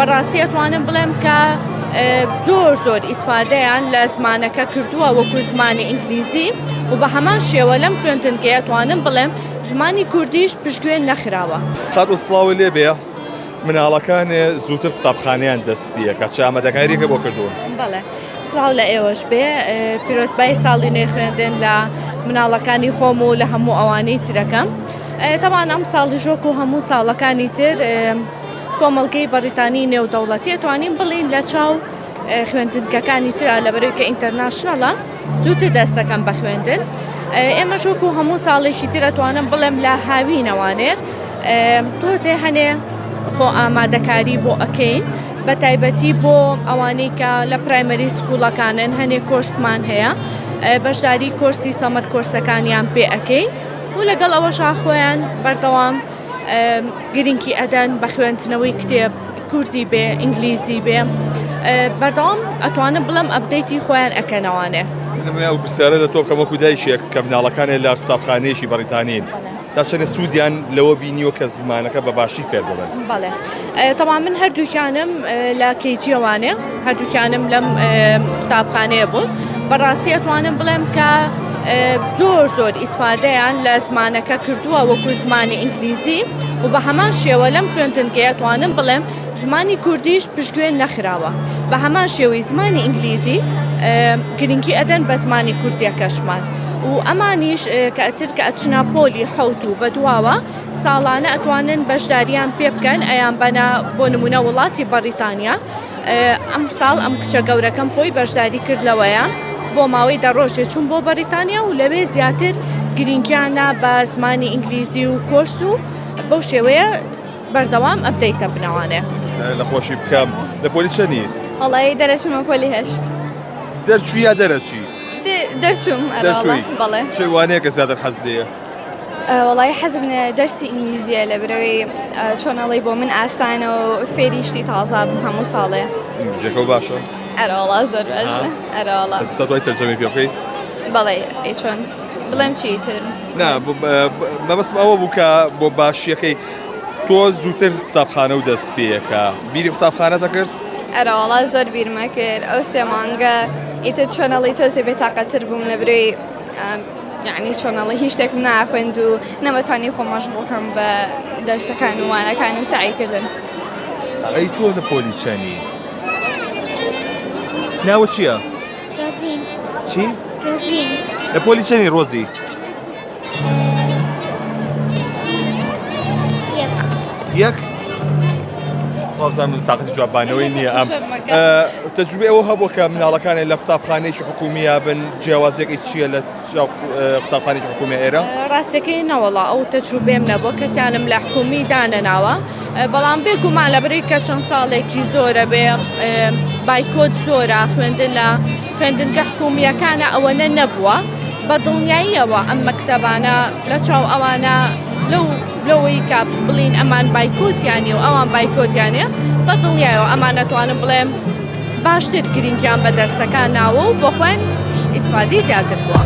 بەڕاستی ئەتوانم بڵێم کە زۆر ئیسفادەیان لە زمانەکە کردووە وەکو زمانی ئینگلیزی و بە هەمان شێوە لەم خوێندنگەیە ئەتوانم بڵێم زمانی کوردیش پشتگوێ نەخراوە. خات وسڵاوی لێ بێ مناڵەکان زووتر قوتابخانەیان دەست پێ کە چامەدەکاریەکە بۆ کردوون. بەڵێ سڵاو لە ئێوەش بێ پیرۆزبای ساڵی نوێ خوێندن لە مناڵەکانی خۆم و لە هەموو ئەوانەی ترەکەم. تەوان ئەم ساڵی ژۆک و هەموو ساڵەکانی تر کۆمەڵگەی بەریتانی نێودەوڵەتی ئەتوانین بڵین لە چاو خوێندنگەکانی ترا لەبەرەوەی کە ئینتەرناشنەڵە زووتر دەست دەکەن بە خوێندن. ئێمە ژۆک و هەموو ساڵێکی تر ئەتوانم بڵێم لە هاوینەوانێ تۆزێ هەنێ خۆ ئامادەکاری بۆ ئەکەین بە تایبەتی بۆ ئەوانەی کە لە پرایمەری سکوڵەکانن هەنێ کۆرسمان هەیە بەشداری کۆرسی سەمەر کۆرسەکانیان پێ ئەەکەین و لەگەڵ ئەوەشا خۆیان بەردەوام گرنگی ئەدەن بە خوێندنەوەی کتێب کوردی بێ ئینگلیزی بێ بەردەوام ئەتوانم بڵم ئەپدەیتی خۆیان ئەکەنەوانێ. و پرسیارە لە تۆ کە وەکو دایشێک کە مناڵەکانێک لە قوتابخانەیەکی بەریتانین تا چەنە سوودیان لەوە بینیوە کە زمانەکە بە باشی فێر ببن. بەڵێ تەواو من هەردووکیانم لە کەیجیەوانێ هەردووکیانم لەم قوتابخانەیە بوون بەڕاستی ئەتوانم بڵێم کە زۆر ئیسفادەیان لە زمانەکە کردووە وەکو زمانی ئینگلیزی و بە هەمان شێوە لەم خوێندنگەیە ئەتوانم بڵێم زمانی کوردیش پشتگوێ نەخراوە بە هەمان شێوەی زمانی ئینگلیزی گرنگی ئەدەن بە زمانی کوردیەکەشمان و ئەمانیش کە ئەتر کە ئەچنا پۆلی حەوت و بەدواوە ساڵانە ئەتوانن بەشداریان پێ بکەن ئەیان بەنا بۆ نمونە وڵاتی بەریتانیا ئەم ساڵ ئەم کچە گەورەکەم خۆی بەشداری کرد لەوەیە بۆ ماوەی دەڕۆژێ چوون بۆ بەریتانیا و لەوێ زیاتر گرنگیانە بە زمانی ئینگلیزی و کۆرس و بەو شێوەیە بەردەوام ئەپدەیتە بنەوانێ. لە خۆشی بکەم لە پۆلی چەنی؟ وەڵی دەرەچمە پۆلی هەشت. دەرچووی یا دەرەچی؟ دەرچووم بەڵێ. شێوانەیە کە زیاتر حەز لێیە؟ وەڵی حەزم لە دەرسی ئینگلیزیە لەبەرەوەی چۆنەڵی بۆ من ئاسانە و فێری شتی تازە بم هەموو ساڵێ. ئینگلیزیەکە باشە؟ ئەرەوەڵا زۆر باشە ئەرەوەڵا. سەد دوای تەرجەمەی پێ بکەیت؟ بەڵێ چۆن بڵێم چیتر؟ نا مەبەستم ئەوە بوو کە بۆ باشیەکەی تۆ زووتر قوتابخانە و دەست پێیەکە بیری قوتابخانە دەکرد؟ ئەرەوەڵا زۆر بیرمە کرد ئەو سێ مانگە ئیتر چۆنەڵی تۆزێ بێتاقەتر بووم لەبرەوەی یعنی چۆنەڵی هیچ شتێکم ناخوێند و نەمەتوانی خۆ مەشغوڵکەم بە دەرسەکان و وانەکان و سعیکردن. ئەی تۆ لە پۆلی چەنی؟ ناوە چییە؟ رۆزین. چی؟ رۆزین. لە پۆلی چەنی ڕۆزی؟ یەک؟ وابزانم تاقەتی جوابانەوەی نییە ئەم تەجروبە ئەوە هەبووە کە مناڵەکانی لە قوتابخانەیەکی حکومیە بن جیاوازیەکەی چییە لە قوتابخانەیەکی حکومی ئێرە؟ ڕاستەکەی نەوەڵا ئەو تەجروبێم نەبووە کەسیانم لە حکومی دانەناوە بەڵام بێگومان لەبەرەوەی کە چەند ساڵێکی زۆرە بێ بایکۆت زۆرە خوێندن لە خوێندنگە حکومیەکانە ئەوەنە نەبووە بە دڵنیاییەوە ئەم مەکتەبانە لە چاو ئەوانە لەوەی کە بڵین ئەمان بایکۆتیانی و ئەوان بایکۆتیانێ بە دڵنیایەوە ئەمان نەتوانم بڵێم باشتر گرنگیان بە دەرسەکان ناوە و بۆ خوێن ئیسفادەی زیاتر بووە.